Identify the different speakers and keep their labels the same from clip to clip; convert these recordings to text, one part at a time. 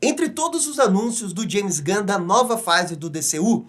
Speaker 1: Entre todos os anúncios do James Gunn da nova fase do DCU,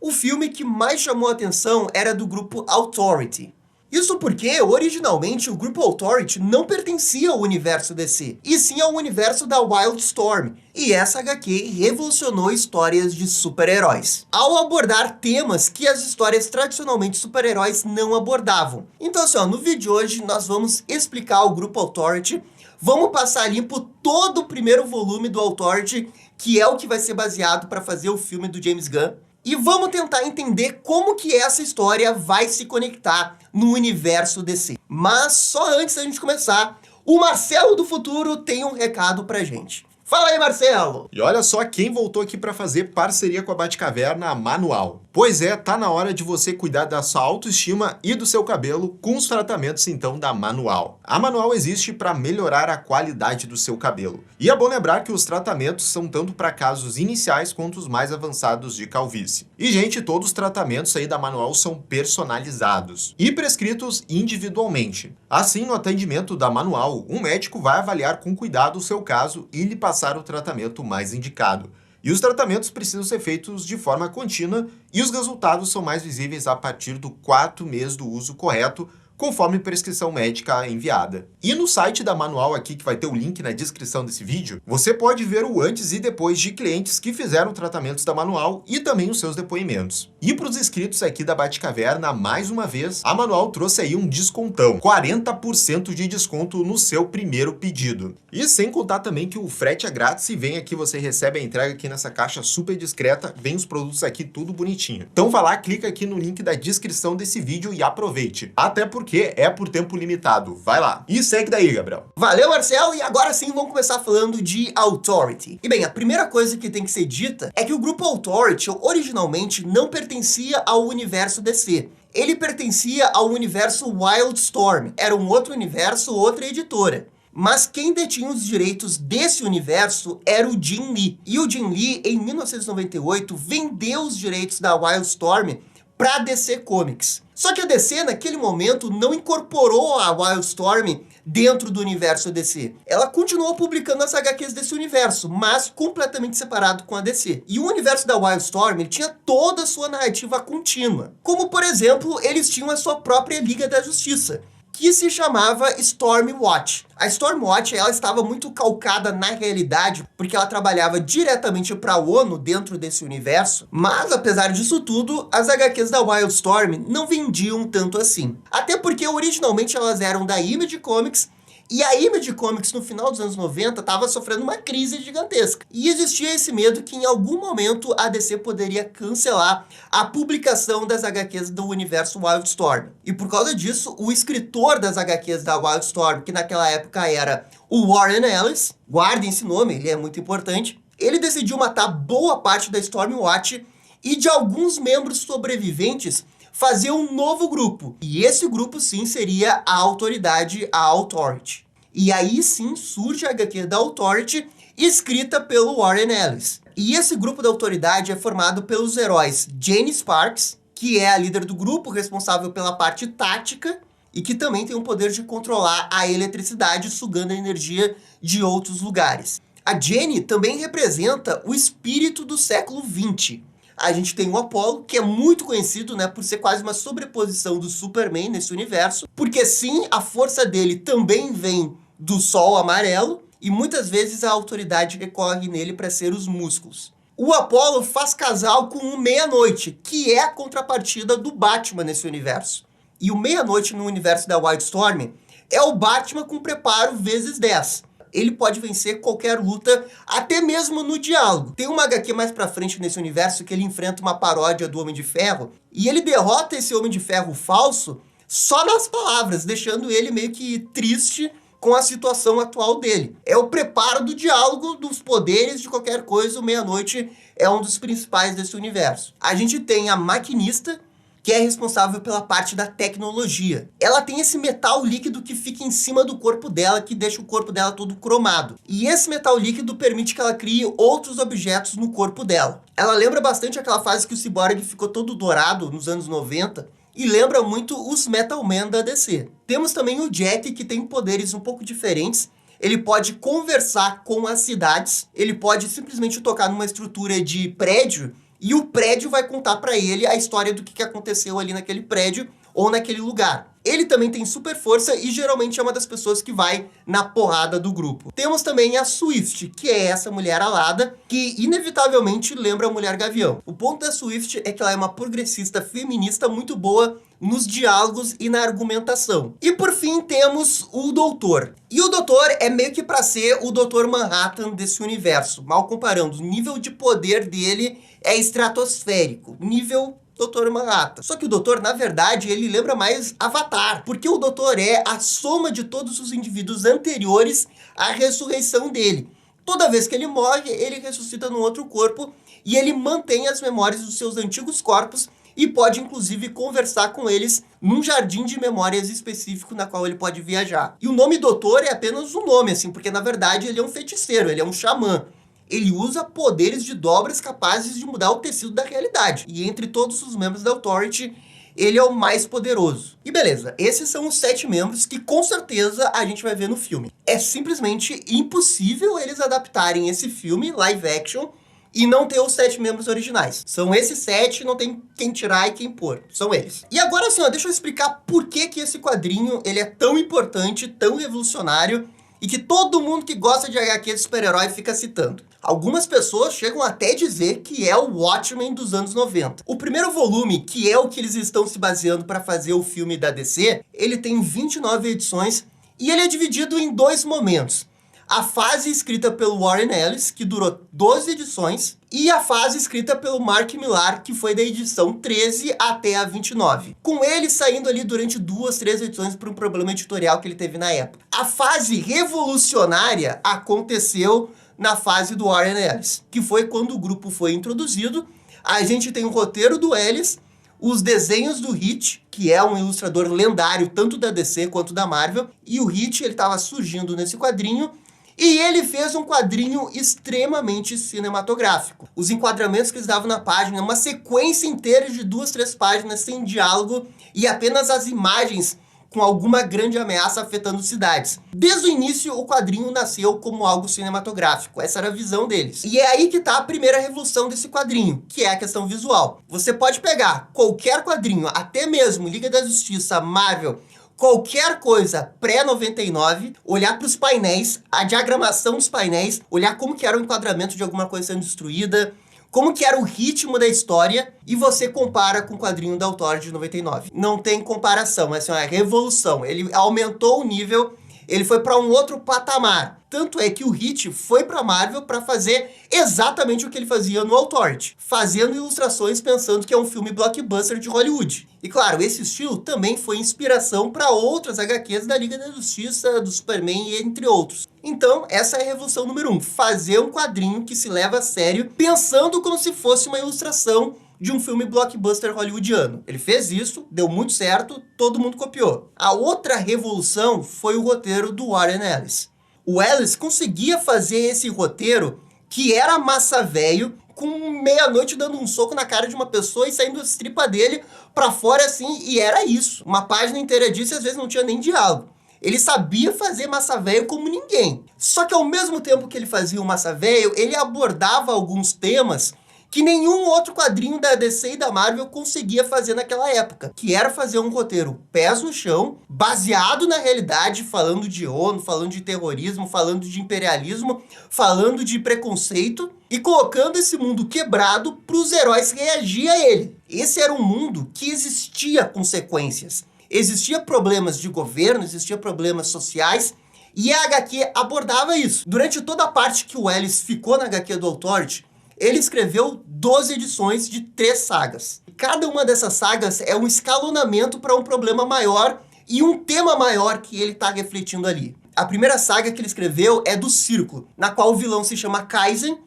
Speaker 1: o filme que mais chamou a atenção era do grupo Authority. Isso porque, originalmente, o grupo Authority não pertencia ao universo DC, e sim ao universo da Wildstorm, e essa HQ revolucionou histórias de super-heróis, ao abordar temas que as histórias tradicionalmente super-heróis não abordavam. Então, assim, no vídeo de hoje nós vamos explicar o grupo Authority, vamos passar limpo todo o primeiro volume do Authority, que é o que vai ser baseado para fazer o filme do James Gunn, e vamos tentar entender como que essa história vai se conectar no universo DC. Mas só antes da gente começar, o Marcelo do Futuro tem um recado pra gente. Fala aí, Marcelo!
Speaker 2: E olha só quem voltou aqui para fazer parceria com a Batcaverna, a Manual. Pois é, tá na hora de você cuidar da sua autoestima e do seu cabelo com os tratamentos então da Manual. A Manual existe para melhorar a qualidade do seu cabelo. E é bom lembrar que os tratamentos são tanto para casos iniciais quanto os mais avançados de calvície. E gente, todos os tratamentos aí da Manual são personalizados e prescritos individualmente. Assim, no atendimento da Manual, um médico vai avaliar com cuidado o seu caso e lhe passar o tratamento mais indicado. E os tratamentos precisam ser feitos de forma contínua e os resultados são mais visíveis a partir do 4º mês do uso correto, conforme prescrição médica enviada. E no site da Manual aqui, que vai ter o link na descrição desse vídeo, você pode ver o antes e depois de clientes que fizeram tratamentos da Manual e também os seus depoimentos. E para os inscritos aqui da Batcaverna, mais uma vez, a Manual trouxe aí um descontão, 40% de desconto no seu primeiro pedido. E sem contar também que o frete é grátis e vem aqui, você recebe a entrega aqui nessa caixa super discreta, vem os produtos aqui tudo bonitinho. Então vai lá, clica aqui no link da descrição desse vídeo e aproveite. Até porque é por tempo limitado. Vai lá. E segue daí, Gabriel.
Speaker 1: Valeu, Marcelo, e agora sim vamos começar falando de Authority. E bem, a primeira coisa que tem que ser dita é que o grupo Authority originalmente não pertencia ao universo DC. Ele pertencia ao universo Wildstorm. Era um outro universo, outra editora. Mas quem detinha os direitos desse universo era o Jim Lee. E o Jim Lee, em 1998, vendeu os direitos da Wildstorm para a DC Comics. Só que a DC, naquele momento, não incorporou a Wildstorm dentro do universo DC. Ela continuou publicando as HQs desse universo, mas completamente separado com a DC. E o universo da Wildstorm ele tinha toda a sua narrativa contínua. Como, por exemplo, eles tinham a sua própria Liga da Justiça, que se chamava Stormwatch. A Stormwatch ela estava muito calcada na realidade, porque ela trabalhava diretamente para a ONU dentro desse universo, mas apesar disso tudo, as HQs da Wildstorm não vendiam tanto assim. Até porque originalmente elas eram da Image Comics, e a Image Comics, no final dos anos 90, estava sofrendo uma crise gigantesca. E existia esse medo que, em algum momento, a DC poderia cancelar a publicação das HQs do universo Wildstorm. E por causa disso, o escritor das HQs da Wildstorm, que naquela época era o Warren Ellis, guardem esse nome, ele é muito importante, ele decidiu matar boa parte da Stormwatch e de alguns membros sobreviventes fazer um novo grupo. E esse grupo, sim, seria a autoridade, a Authority. E aí, sim, surge a HQ da Authority, escrita pelo Warren Ellis. E esse grupo da autoridade é formado pelos heróis Jane Sparks, que é a líder do grupo, responsável pela parte tática, e que também tem o poder de controlar a eletricidade, sugando a energia de outros lugares. A Jane também representa o espírito do século XX. A gente tem o Apollo, que é muito conhecido, né, por ser quase uma sobreposição do Superman nesse universo, porque sim, a força dele também vem do Sol amarelo, e muitas vezes a autoridade recorre nele para ser os músculos. O Apollo faz casal com o Meia-Noite, que é a contrapartida do Batman nesse universo. E o Meia-Noite no universo da Wildstorm é o Batman com preparo vezes 10. Ele pode vencer qualquer luta, até mesmo no diálogo. Tem uma HQ mais pra frente nesse universo que ele enfrenta uma paródia do Homem de Ferro, e ele derrota esse Homem de Ferro falso só nas palavras, deixando ele meio que triste com a situação atual dele. É o preparo do diálogo, dos poderes de qualquer coisa, o Meia-Noite é um dos principais desse universo. A gente tem a Maquinista, que é responsável pela parte da tecnologia. Ela tem esse metal líquido que fica em cima do corpo dela, que deixa o corpo dela todo cromado. E esse metal líquido permite que ela crie outros objetos no corpo dela. Ela lembra bastante aquela fase que o Cyborg ficou todo dourado nos anos 90, e lembra muito os Metal Men da DC. Temos também o Jack, que tem poderes um pouco diferentes, ele pode conversar com as cidades, ele pode simplesmente tocar numa estrutura de prédio e o prédio vai contar pra ele a história do que aconteceu ali naquele prédio ou naquele lugar. Ele também tem super força e geralmente é uma das pessoas que vai na porrada do grupo. Temos também a Swift, que é essa mulher alada, que inevitavelmente lembra a Mulher Gavião. O ponto da Swift é que ela é uma progressista feminista muito boa nos diálogos e na argumentação. E por fim temos o Doutor. E o Doutor é meio que pra ser o Dr. Manhattan desse universo. Mal comparando, o nível de poder dele é estratosférico. Nível Dr. Manhattan. Só que o Doutor, na verdade, ele lembra mais Avatar, porque o Doutor é a soma de todos os indivíduos anteriores à ressurreição dele. Toda vez que ele morre, ele ressuscita num outro corpo e ele mantém as memórias dos seus antigos corpos e pode, inclusive, conversar com eles num jardim de memórias específico na qual ele pode viajar. E o nome Doutor é apenas um nome, assim, porque, na verdade, ele é um feiticeiro, ele é um xamã. Ele usa poderes de dobras capazes de mudar o tecido da realidade. E entre todos os membros da Authority, ele é o mais poderoso. E beleza, esses são os 7 membros que com certeza a gente vai ver no filme. É simplesmente impossível eles adaptarem esse filme live action e não ter os 7 membros originais. São esses 7, não tem quem tirar e quem pôr. São eles. E agora assim, deixa eu explicar por que esse quadrinho ele é tão importante, tão revolucionário e que todo mundo que gosta de HQ de super-herói fica citando. Algumas pessoas chegam até a dizer que é o Watchmen dos anos 90. O primeiro volume, que é o que eles estão se baseando para fazer o filme da DC, ele tem 29 edições e ele é dividido em 2 momentos. A fase escrita pelo Warren Ellis, que durou 12 edições, e a fase escrita pelo Mark Millar, que foi da edição 13 até a 29. Com ele saindo ali durante 2, 3 edições por um problema editorial que ele teve na época. A fase revolucionária aconteceu na fase do Warren Ellis, que foi quando o grupo foi introduzido. A gente tem o roteiro do Ellis, os desenhos do Hitch, que é um ilustrador lendário tanto da DC quanto da Marvel, e o Hitch ele estava surgindo nesse quadrinho, e ele fez um quadrinho extremamente cinematográfico. Os enquadramentos que eles davam na página, uma sequência inteira de 2, 3 páginas sem diálogo e apenas as imagens com alguma grande ameaça afetando cidades. Desde o início, o quadrinho nasceu como algo cinematográfico. Essa era a visão deles. E é aí que tá a primeira revolução desse quadrinho, que é a questão visual. Você pode pegar qualquer quadrinho, até mesmo Liga da Justiça, Marvel, qualquer coisa pré-99, olhar para os painéis, a diagramação dos painéis, olhar como que era o enquadramento de alguma coisa sendo destruída, como que era o ritmo da história, e você compara com o quadrinho da Authority de 99. Não tem comparação, é uma revolução. Ele aumentou o nível, ele foi para um outro patamar. Tanto é que o Hitch foi para Marvel para fazer exatamente o que ele fazia no Authority, fazendo ilustrações pensando que é um filme blockbuster de Hollywood. E claro, esse estilo também foi inspiração para outras HQs da Liga da Justiça, do Superman e entre outros. Então, essa é a revolução número 1, fazer um quadrinho que se leva a sério, pensando como se fosse uma ilustração de um filme blockbuster hollywoodiano. Ele fez isso, deu muito certo, todo mundo copiou. A outra revolução foi o roteiro do Warren Ellis. O Ellis conseguia fazer esse roteiro que era massa velho, com meia-noite dando um soco na cara de uma pessoa e saindo as tripas dele pra fora assim, e era isso. Uma página inteira disso e às vezes não tinha nem diálogo. Ele sabia fazer massa velho como ninguém. Só que ao mesmo tempo que ele fazia o massa velho, ele abordava alguns temas que nenhum outro quadrinho da DC e da Marvel conseguia fazer naquela época, que era fazer um roteiro pés no chão, baseado na realidade, falando de ONU, falando de terrorismo, falando de imperialismo, falando de preconceito, e colocando esse mundo quebrado para os heróis reagir a ele. Esse era um mundo que existia consequências. Existia problemas de governo, existia problemas sociais, e a HQ abordava isso. Durante toda a parte que o Ellis ficou na HQ do Authority, ele escreveu 12 edições de 3 sagas. Cada uma dessas sagas é um escalonamento para um problema maior e um tema maior que ele está refletindo ali. A primeira saga que ele escreveu é do Círculo, na qual o vilão se chama Kaizen,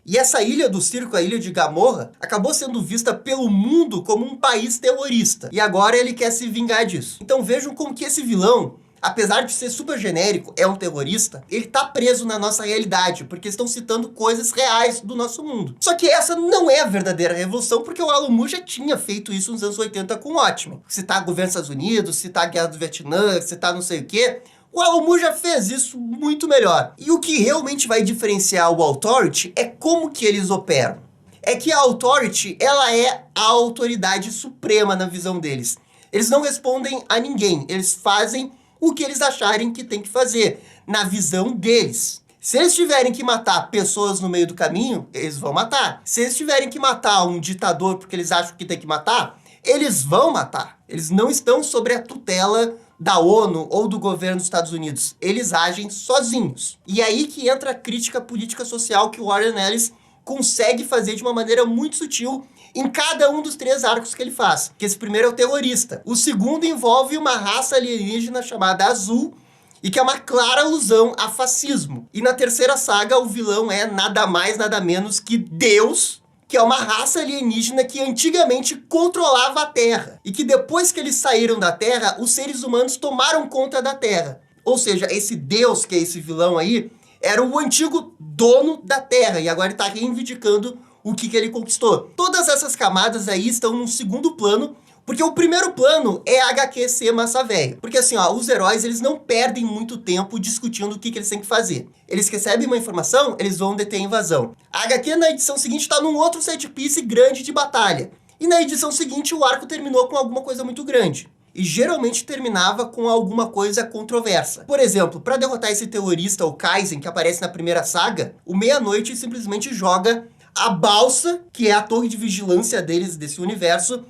Speaker 1: e essa ilha do Círculo, a ilha de Gamorra, acabou sendo vista pelo mundo como um país terrorista. E agora ele quer se vingar disso. Então vejam como que esse vilão, apesar de ser super genérico, é um terrorista, ele tá preso na nossa realidade, porque estão citando coisas reais do nosso mundo. Só que essa não é a verdadeira revolução, porque o Alan Moore já tinha feito isso nos anos 80 com o Watchmen. Citar o governo dos Estados Unidos, citar a Guerra do Vietnã, citar não sei o quê. O Alan Moore já fez isso muito melhor. E o que realmente vai diferenciar o Authority é como que eles operam. É que a Authority, ela é a autoridade suprema na visão deles. Eles não respondem a ninguém, eles fazem o que eles acharem que tem que fazer, na visão deles. Se eles tiverem que matar pessoas no meio do caminho, eles vão matar. Se eles tiverem que matar um ditador porque eles acham que tem que matar, eles vão matar. Eles não estão sobre a tutela da ONU ou do governo dos Estados Unidos. Eles agem sozinhos. E aí que entra a crítica política social que o Warren Ellis consegue fazer de uma maneira muito sutil em cada um dos 3 arcos que ele faz. Que esse primeiro é o terrorista. O segundo envolve uma raça alienígena chamada Azul, e que é uma clara alusão a fascismo. E na terceira saga, o vilão é nada mais, nada menos que Deus, que é uma raça alienígena que antigamente controlava a Terra. E que depois que eles saíram da Terra, os seres humanos tomaram conta da Terra. Ou seja, esse Deus, que é esse vilão aí, era o antigo dono da Terra. E agora ele está reivindicando o que ele conquistou. Todas essas camadas aí estão num segundo plano, porque o primeiro plano é a HQ ser massa velho. Porque assim, ó, os heróis, eles não perdem muito tempo discutindo o que eles têm que fazer. Eles recebem uma informação, eles vão deter a invasão. A HQ na edição seguinte tá num outro set piece grande de batalha. E na edição seguinte o arco terminou com alguma coisa muito grande. E geralmente terminava com alguma coisa controversa. Por exemplo, para derrotar esse terrorista, o Kaizen, que aparece na primeira saga, o Meia-Noite simplesmente joga a balsa, que é a torre de vigilância deles, desse universo,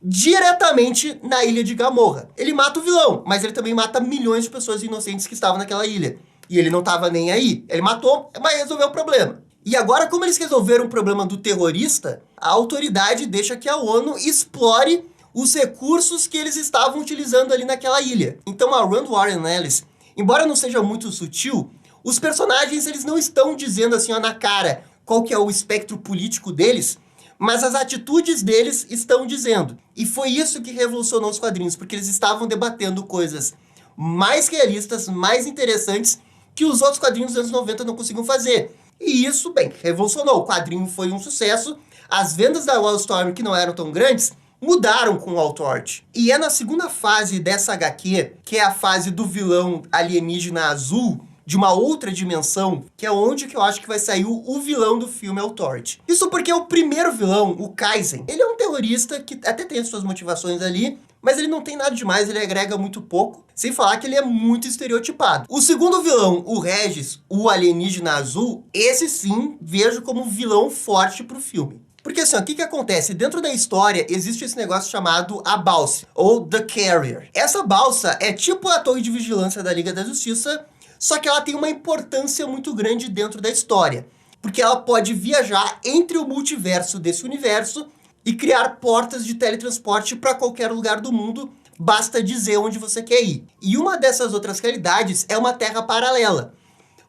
Speaker 1: diretamente na ilha de Gamorra. Ele mata o vilão, mas ele também mata milhões de pessoas inocentes que estavam naquela ilha. E ele não estava nem aí. Ele matou, mas resolveu o problema. E agora, como eles resolveram o problema do terrorista, a autoridade deixa que a ONU explore os recursos que eles estavam utilizando ali naquela ilha. Então a Rand Warren Ellis, embora não seja muito sutil, os personagens eles não estão dizendo assim ó, na cara qual que é o espectro político deles, mas as atitudes deles estão dizendo. E foi isso que revolucionou os quadrinhos, porque eles estavam debatendo coisas mais realistas, mais interessantes, que os outros quadrinhos dos anos 90 não conseguiam fazer. E isso, bem, revolucionou. O quadrinho foi um sucesso, as vendas da Wildstorm, que não eram tão grandes, mudaram com o Authority. E é na segunda fase dessa HQ, que é a fase do vilão alienígena azul, de uma outra dimensão, que é onde que eu acho que vai sair o vilão do filme Authority. Isso porque o primeiro vilão, o Kaizen, ele é um terrorista que até tem as suas motivações ali, mas ele não tem nada demais, ele agrega muito pouco, sem falar que ele é muito estereotipado. O segundo vilão, o Regis, o alienígena azul, esse sim vejo como vilão forte pro filme. Porque assim, o que acontece? Dentro da história existe esse negócio chamado a balsa, ou The Carrier. Essa balsa é tipo a torre de vigilância da Liga da Justiça, só que ela tem uma importância muito grande dentro da história, porque ela pode viajar entre o multiverso desse universo e criar portas de teletransporte para qualquer lugar do mundo, basta dizer onde você quer ir. E uma dessas outras realidades é uma terra paralela,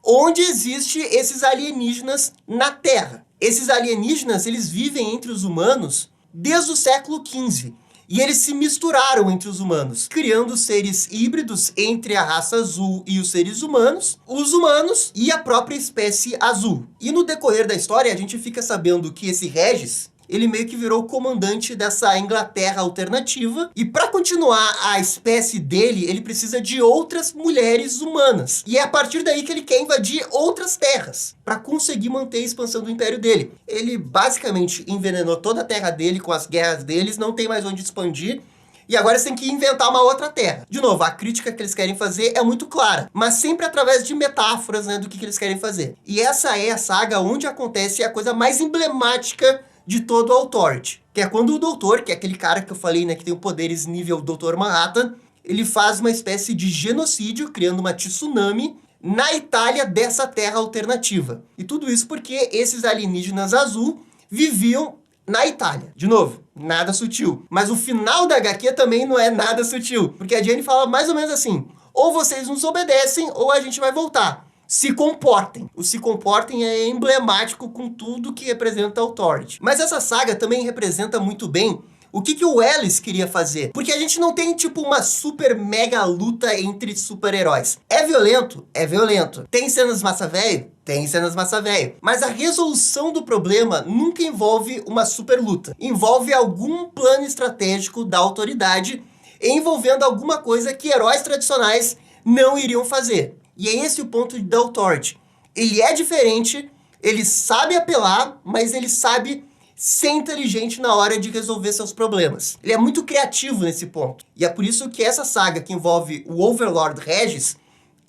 Speaker 1: onde existe esses alienígenas na Terra. Esses alienígenas, eles vivem entre os humanos desde o século XV. E eles se misturaram entre os humanos, criando seres híbridos entre a raça azul e os seres humanos, os humanos e a própria espécie azul. E no decorrer da história, a gente fica sabendo que esse Regis, ele meio que virou o comandante dessa Inglaterra alternativa. E para continuar a espécie dele, ele precisa de outras mulheres humanas. E é a partir daí que ele quer invadir outras terras, para conseguir manter a expansão do império dele. Ele basicamente envenenou toda a terra dele com as guerras deles, não tem mais onde expandir. E agora eles têm que inventar uma outra terra. De novo, a crítica que eles querem fazer é muito clara, mas sempre através de metáforas, né, do que eles querem fazer. E essa é a saga onde acontece a coisa mais emblemática de todo o Authority, que é quando o doutor, que é aquele cara que eu falei, né, que tem poderes nível Dr. Manhattan, ele faz uma espécie de genocídio, criando uma tsunami na Itália dessa terra alternativa. E tudo isso porque esses alienígenas azul viviam na Itália. De novo, nada sutil. Mas o final da HQ também não é nada sutil, porque a Jane fala mais ou menos assim: ou vocês nos obedecem, ou a gente vai voltar. Se comportem. O se comportem é emblemático com tudo que representa a Authority. Mas essa saga também representa muito bem o que o Ellis queria fazer. Porque a gente não tem, tipo, uma super mega luta entre super-heróis. É violento? É violento. Tem cenas massa velho? Tem cenas massa velho. Mas a resolução do problema nunca envolve uma super luta. Envolve algum plano estratégico da autoridade envolvendo alguma coisa que heróis tradicionais não iriam fazer. E é esse o ponto da Authority. Ele é diferente, ele sabe apelar, mas ele sabe ser inteligente na hora de resolver seus problemas. Ele é muito criativo nesse ponto. E é por isso que essa saga que envolve o Overlord Regis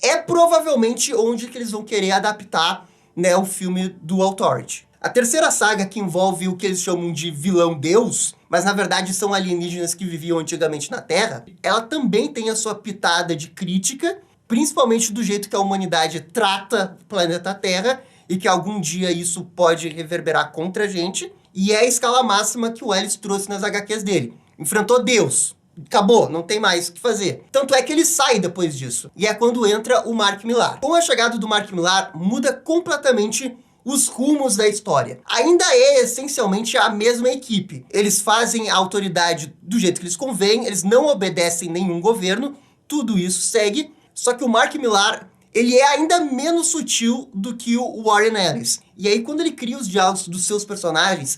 Speaker 1: é provavelmente onde que eles vão querer adaptar, né, o filme do Authority. A terceira saga, que envolve o que eles chamam de vilão-deus, mas na verdade são alienígenas que viviam antigamente na Terra, ela também tem a sua pitada de crítica, principalmente do jeito que a humanidade trata o planeta Terra, e que algum dia isso pode reverberar contra a gente, e é a escala máxima que o Ellis trouxe nas HQs dele. Enfrentou Deus. Acabou, não tem mais o que fazer. Tanto é que ele sai depois disso. E é quando entra o Mark Millar. Com a chegada do Mark Millar, muda completamente os rumos da história. Ainda é essencialmente a mesma equipe. Eles fazem a autoridade do jeito que eles convém, eles não obedecem nenhum governo, tudo isso segue. Só que o Mark Millar, ele é ainda menos sutil do que o Warren Ellis. E aí, quando ele cria os diálogos dos seus personagens,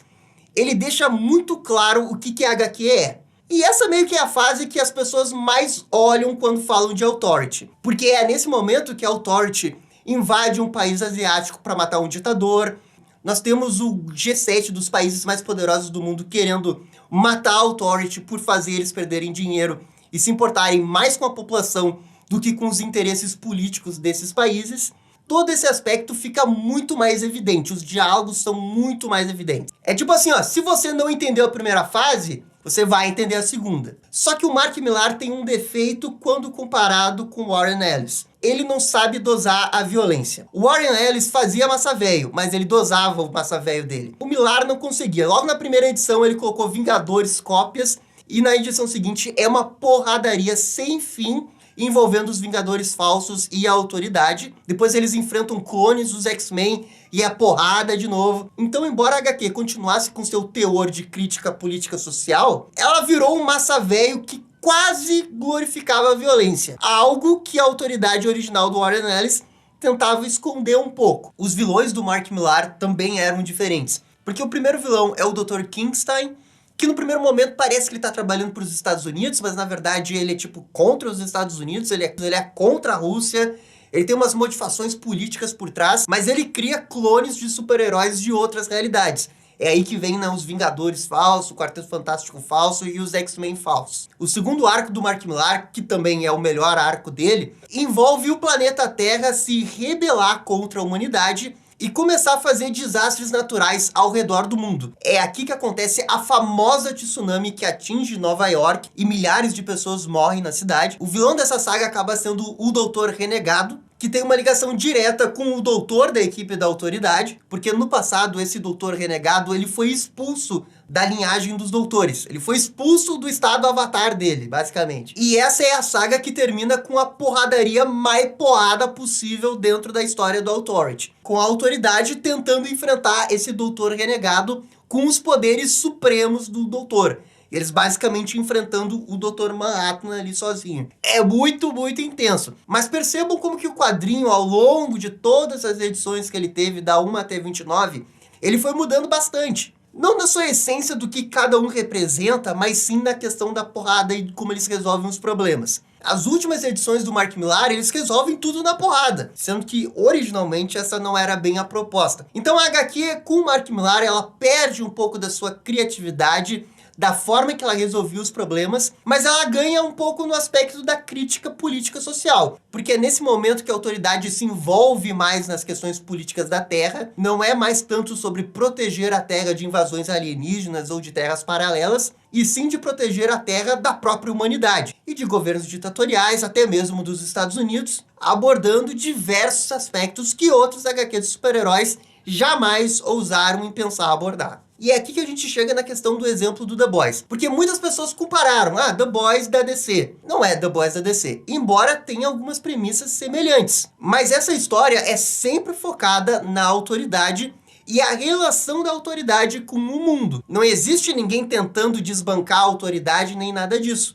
Speaker 1: ele deixa muito claro o que a HQ é. E essa meio que é a fase que as pessoas mais olham quando falam de Authority. Porque é nesse momento que a Authority invade um país asiático para matar um ditador. Nós temos o G7 dos países mais poderosos do mundo querendo matar a Authority por fazer eles perderem dinheiro e se importarem mais com a população do que com os interesses políticos desses países. Todo esse aspecto fica muito mais evidente, os diálogos são muito mais evidentes. É tipo assim, ó, se você não entendeu a primeira fase, você vai entender a segunda. Só que o Mark Millar tem um defeito quando comparado com o Warren Ellis. Ele não sabe dosar a violência. O Warren Ellis fazia massa velho, mas ele dosava o massa velho dele. O Millar não conseguia. Logo na primeira edição ele colocou Vingadores cópias, e na edição seguinte é uma porradaria sem fim, envolvendo os Vingadores falsos e a autoridade. Depois eles enfrentam clones dos X-Men e é porrada de novo. Então, embora a HQ continuasse com seu teor de crítica política social, ela virou um massa velho que quase glorificava a violência. Algo que a autoridade original do Warren Ellis tentava esconder um pouco. Os vilões do Mark Millar também eram diferentes. Porque o primeiro vilão é o Dr. Kingstein, que no primeiro momento parece que ele tá trabalhando para os Estados Unidos, mas na verdade ele é tipo contra os Estados Unidos, ele é contra a Rússia, ele tem umas motivações políticas por trás, mas ele cria clones de super-heróis de outras realidades. É aí que vem, né, os Vingadores falsos, o Quarteto Fantástico falso e os X-Men falsos. O segundo arco do Mark Millar, que também é o melhor arco dele, envolve o planeta Terra se rebelar contra a humanidade e começar a fazer desastres naturais ao redor do mundo. É aqui que acontece a famosa tsunami que atinge Nova York e milhares de pessoas morrem na cidade. O vilão dessa saga acaba sendo o Doutor Renegado, que tem uma ligação direta com o doutor da equipe da autoridade, porque no passado esse doutor renegado ele foi expulso da linhagem dos doutores. Ele foi expulso do estado avatar dele, basicamente. E essa é a saga que termina com a porradaria mais porrada possível dentro da história do Authority, com a autoridade tentando enfrentar esse doutor renegado com os poderes supremos do doutor. Eles basicamente enfrentando o Dr. Manhattan ali sozinho. É muito, muito intenso. Mas percebam como que o quadrinho, ao longo de todas as edições que ele teve, da 1 até 29, ele foi mudando bastante. Não na sua essência do que cada um representa, mas sim na questão da porrada e de como eles resolvem os problemas. As últimas edições do Mark Millar, eles resolvem tudo na porrada, sendo que originalmente essa não era bem a proposta. Então a HQ com o Mark Millar, ela perde um pouco da sua criatividade, da forma que ela resolvia os problemas, mas ela ganha um pouco no aspecto da crítica política social, porque é nesse momento que a autoridade se envolve mais nas questões políticas da Terra, não é mais tanto sobre proteger a Terra de invasões alienígenas ou de terras paralelas, e sim de proteger a Terra da própria humanidade, e de governos ditatoriais, até mesmo dos Estados Unidos, abordando diversos aspectos que outros HQs de super-heróis jamais ousaram em pensar abordar. E é aqui que a gente chega na questão do exemplo do The Boys. Porque muitas pessoas compararam, The Boys da DC. Não é The Boys da DC, embora tenha algumas premissas semelhantes. Mas essa história é sempre focada na autoridade e a relação da autoridade com o mundo. Não existe ninguém tentando desbancar a autoridade nem nada disso.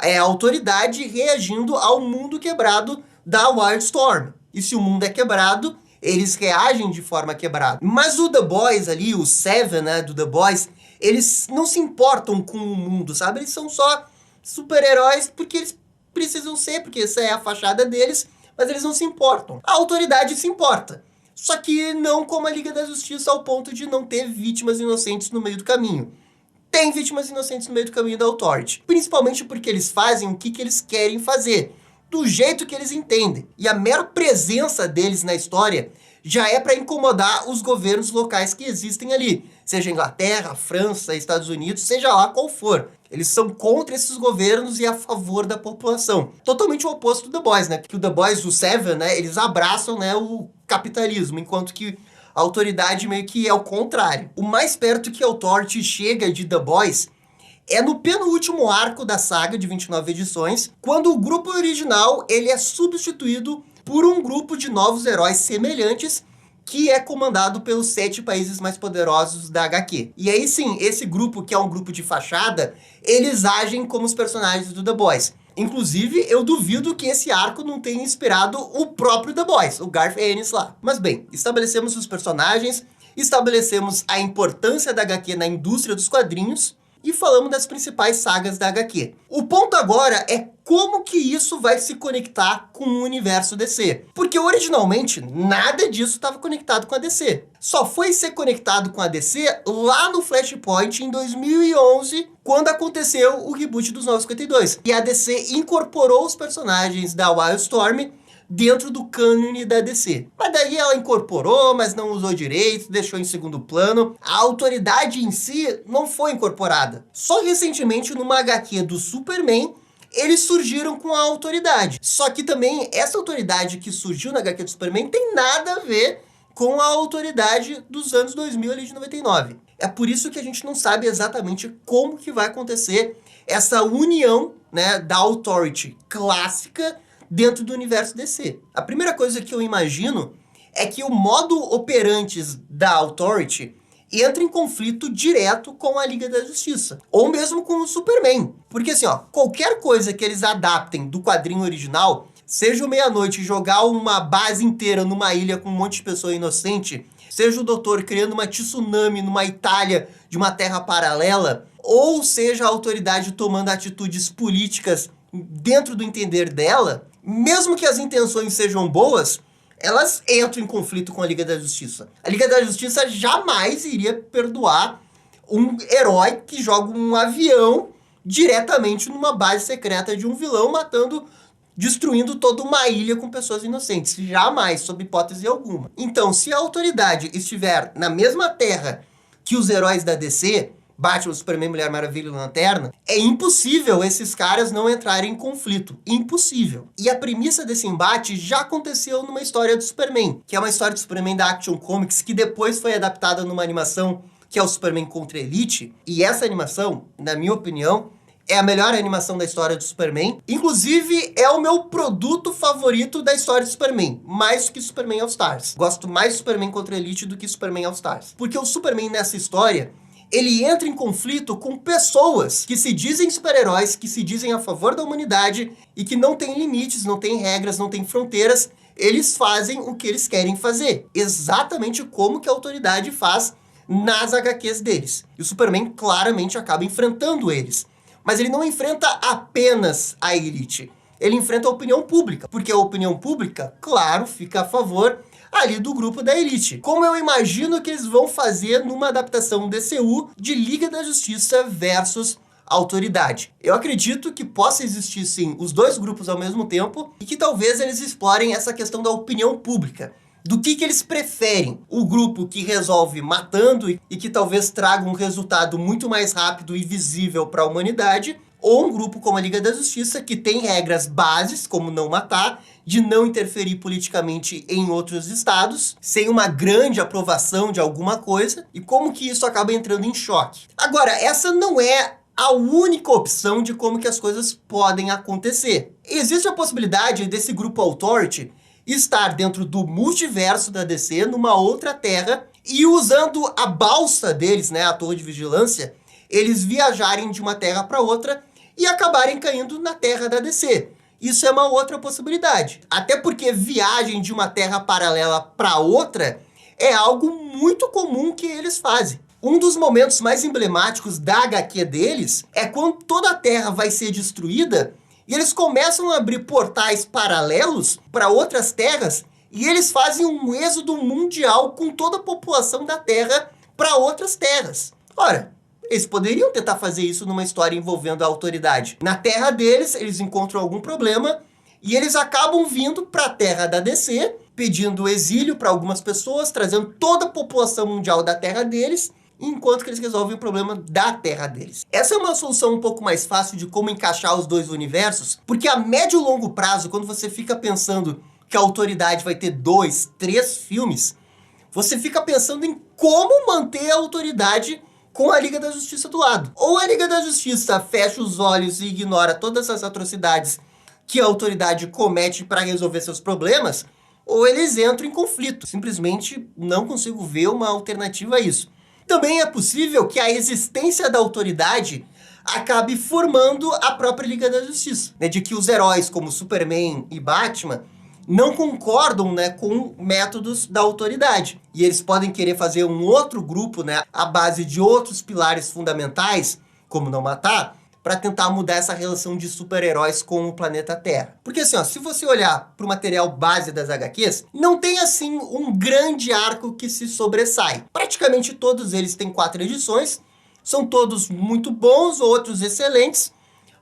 Speaker 1: É a autoridade reagindo ao mundo quebrado da Wildstorm. E se o mundo é quebrado, eles reagem de forma quebrada. Mas o The Boys ali, o Seven, né, do The Boys, eles não se importam com o mundo, sabe? Eles são só super-heróis porque eles precisam ser, porque essa é a fachada deles, mas eles não se importam. A autoridade se importa. Só que não como a Liga da Justiça, ao ponto de não ter vítimas inocentes no meio do caminho. Tem vítimas inocentes no meio do caminho da Authority. Principalmente porque eles fazem o que eles querem fazer, do jeito que eles entendem. E a mera presença deles na história já é para incomodar os governos locais que existem ali. Seja Inglaterra, França, Estados Unidos, seja lá qual for. Eles são contra esses governos e a favor da população. Totalmente o oposto do The Boys, né? Que o The Boys, o Seven, né? Eles abraçam, né, o capitalismo, enquanto que a autoridade meio que é o contrário. O mais perto que a Authority chega de The Boys é no penúltimo arco da saga de 29 edições, quando o grupo original ele é substituído por um grupo de novos heróis semelhantes que é comandado pelos 7 países mais poderosos da HQ. E aí sim, esse grupo, que é um grupo de fachada, eles agem como os personagens do The Boys. Inclusive, eu duvido que esse arco não tenha inspirado o próprio The Boys, o Garth Ennis lá. Mas bem, estabelecemos os personagens, estabelecemos a importância da HQ na indústria dos quadrinhos, e falamos das principais sagas da HQ. O ponto agora é como que isso vai se conectar com o universo DC. Porque originalmente nada disso estava conectado com a DC. Só foi ser conectado com a DC lá no Flashpoint em 2011, quando aconteceu o reboot dos 952. E a DC incorporou os personagens da Wildstorm dentro do cânone da DC. Mas daí ela incorporou, mas não usou direito, deixou em segundo plano. A autoridade em si não foi incorporada. Só recentemente, numa HQ do Superman, eles surgiram com a autoridade. Só que também, essa autoridade que surgiu na HQ do Superman tem nada a ver com a autoridade dos anos 2000, ali de 99. É por isso que a gente não sabe exatamente como que vai acontecer essa união, né, da Authority clássica dentro do universo DC. A primeira coisa que eu imagino é que o modo operantes da Authority entra em conflito direto com a Liga da Justiça, ou mesmo com o Superman. Porque assim, ó, qualquer coisa que eles adaptem do quadrinho original, seja o Meia-Noite jogar uma base inteira numa ilha com um monte de pessoa inocente, seja o Doutor criando uma tsunami numa Itália de uma terra paralela, ou seja a autoridade tomando atitudes políticas dentro do entender dela, mesmo que as intenções sejam boas, elas entram em conflito com a Liga da Justiça. A Liga da Justiça jamais iria perdoar um herói que joga um avião diretamente numa base secreta de um vilão, destruindo toda uma ilha com pessoas inocentes. Jamais, sob hipótese alguma. Então, se a autoridade estiver na mesma terra que os heróis da DC, Batman, Superman, Mulher Maravilha e Lanterna, é impossível esses caras não entrarem em conflito. Impossível. E a premissa desse embate já aconteceu numa história do Superman, que é uma história do Superman da Action Comics, que depois foi adaptada numa animação que é o Superman contra Elite. E essa animação, na minha opinião, é a melhor animação da história do Superman. Inclusive, é o meu produto favorito da história do Superman, mais que Superman All Stars. Gosto mais de Superman contra Elite do que Superman All Stars. Porque o Superman nessa história, ele entra em conflito com pessoas que se dizem super-heróis, que se dizem a favor da humanidade e que não têm limites, não têm regras, não têm fronteiras. Eles fazem o que eles querem fazer. Exatamente como que a autoridade faz nas HQs deles. E o Superman claramente acaba enfrentando eles. Mas ele não enfrenta apenas a Elite. Ele enfrenta a opinião pública. Porque a opinião pública, claro, fica a favor ali do grupo da Elite. Como eu imagino que eles vão fazer numa adaptação DCU de Liga da Justiça versus Autoridade. Eu acredito que possa existir, sim, os dois grupos ao mesmo tempo e que talvez eles explorem essa questão da opinião pública. Do que eles preferem? O grupo que resolve matando e que talvez traga um resultado muito mais rápido e visível para a humanidade, ou um grupo como a Liga da Justiça, que tem regras bases, como não matar, de não interferir politicamente em outros estados, sem uma grande aprovação de alguma coisa, e como que isso acaba entrando em choque. Agora, essa não é a única opção de como que as coisas podem acontecer. Existe a possibilidade desse grupo Authority estar dentro do multiverso da DC, numa outra terra, e usando a balsa deles, né, a torre de vigilância, eles viajarem de uma terra para outra e acabarem caindo na terra da DC. Isso é uma outra possibilidade. Até porque viagem de uma terra paralela para outra é algo muito comum que eles fazem. Um dos momentos mais emblemáticos da HQ deles é quando toda a Terra vai ser destruída E eles começam a abrir portais paralelos para outras terras e eles fazem um êxodo mundial com toda a população da Terra para outras terras. Ora, eles poderiam tentar fazer isso numa história envolvendo a autoridade. Na terra deles, eles encontram algum problema e eles acabam vindo para a terra da DC, pedindo exílio para algumas pessoas, trazendo toda a população mundial da terra deles, enquanto que eles resolvem o problema da terra deles. Essa é uma solução um pouco mais fácil de como encaixar os dois universos, porque a médio e longo prazo, quando você fica pensando que a autoridade vai ter 2, 3 filmes, você fica pensando em como manter a autoridade com a Liga da Justiça do lado. Ou a Liga da Justiça fecha os olhos e ignora todas as atrocidades que a autoridade comete para resolver seus problemas, ou eles entram em conflito. Simplesmente não consigo ver uma alternativa a isso. Também é possível que a existência da autoridade acabe formando a própria Liga da Justiça, né? De que os heróis como Superman e Batman não concordam, né, com métodos da autoridade. E eles podem querer fazer um outro grupo, né, à base de outros pilares fundamentais, como não matar, para tentar mudar essa relação de super-heróis com o planeta Terra. Porque assim, ó, se você olhar para o material base das HQs, não tem assim um grande arco que se sobressai. Praticamente todos eles têm 4 edições, são todos muito bons, outros excelentes,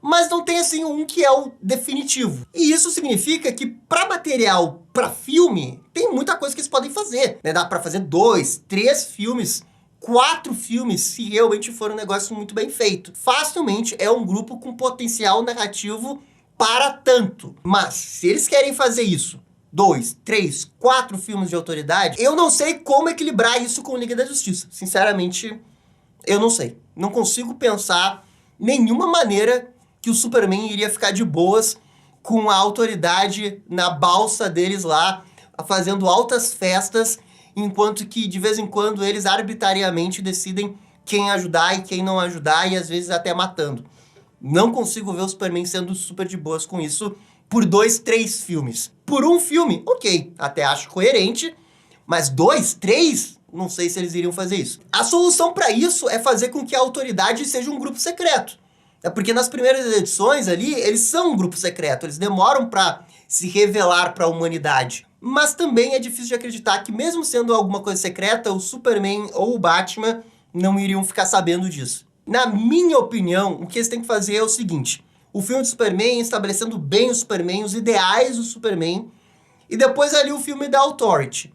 Speaker 1: mas não tem assim um que é o definitivo. E isso significa que para material, para filme, tem muita coisa que eles podem fazer, né? Dá para fazer 2, 3 filmes, 4 filmes, se realmente for um negócio muito bem feito. Facilmente é um grupo com potencial narrativo para tanto. Mas se eles querem fazer isso, 2, 3, 4 filmes de autoridade, eu não sei como equilibrar isso com Liga da Justiça. Sinceramente, eu não sei. Não consigo pensar nenhuma maneira que o Superman iria ficar de boas com a autoridade na balsa deles lá, fazendo altas festas, enquanto que de vez em quando eles arbitrariamente decidem quem ajudar e quem não ajudar, e às vezes até matando. Não consigo ver o Superman sendo super de boas com isso por 2, 3 filmes. Por um filme, ok, até acho coerente, mas 2, 3... não sei se eles iriam fazer isso. A solução para isso é fazer com que a autoridade seja um grupo secreto. É porque nas primeiras edições ali, eles são um grupo secreto, eles demoram para se revelar para a humanidade. Mas também é difícil de acreditar que mesmo sendo alguma coisa secreta, o Superman ou o Batman não iriam ficar sabendo disso. Na minha opinião, o que eles têm que fazer é o seguinte: o filme do Superman estabelecendo bem o Superman, os ideais do Superman, e depois ali o filme da Authority.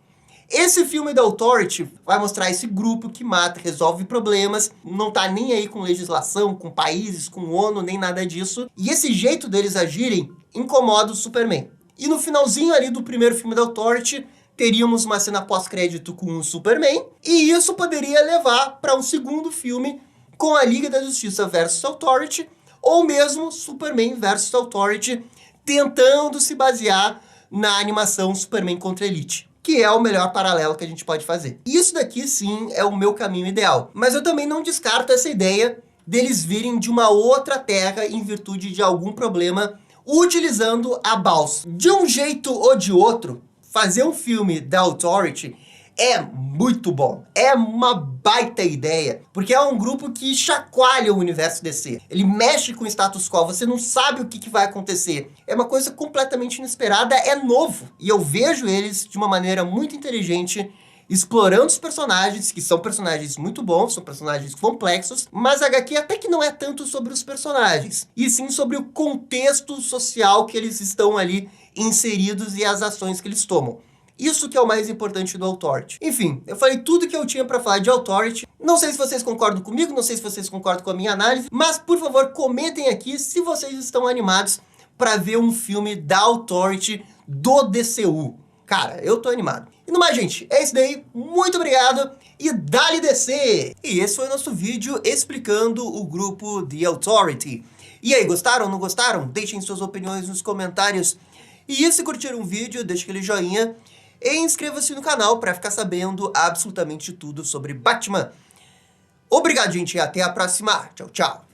Speaker 1: Esse filme da Authority vai mostrar esse grupo que mata, resolve problemas, não tá nem aí com legislação, com países, com ONU, nem nada disso. E esse jeito deles agirem incomoda o Superman. E no finalzinho ali do primeiro filme da Authority, teríamos uma cena pós-crédito com o Superman, e isso poderia levar para um segundo filme com a Liga da Justiça versus Authority, ou mesmo Superman versus Authority, tentando se basear na animação Superman contra Elite, que é o melhor paralelo que a gente pode fazer. Isso daqui, sim, é o meu caminho ideal. Mas eu também não descarto essa ideia deles virem de uma outra terra em virtude de algum problema, utilizando a balsa. De um jeito ou de outro, fazer um filme da Authority é muito bom. É uma baita ideia, porque é um grupo que chacoalha o universo DC. Ele mexe com o status quo, você não sabe o que vai acontecer. É uma coisa completamente inesperada, é novo. E eu vejo eles de uma maneira muito inteligente, explorando os personagens, que são personagens muito bons, são personagens complexos, mas a HQ até que não é tanto sobre os personagens, e sim sobre o contexto social que eles estão ali inseridos e as ações que eles tomam. Isso que é o mais importante do Authority. Enfim, eu falei tudo que eu tinha pra falar de Authority. Não sei se vocês concordam comigo, não sei se vocês concordam com a minha análise, mas por favor comentem aqui se vocês estão animados pra ver um filme da Authority do DCU. Cara, eu tô animado. E no mais, gente, é isso daí. Muito obrigado e dale DC! E esse foi o nosso vídeo explicando o grupo The Authority. E aí, gostaram, não gostaram? Deixem suas opiniões nos comentários. E se curtiram o vídeo, deixe aquele joinha. E inscreva-se no canal para ficar sabendo absolutamente tudo sobre Batman. Obrigado, gente, e até a próxima. Tchau, tchau.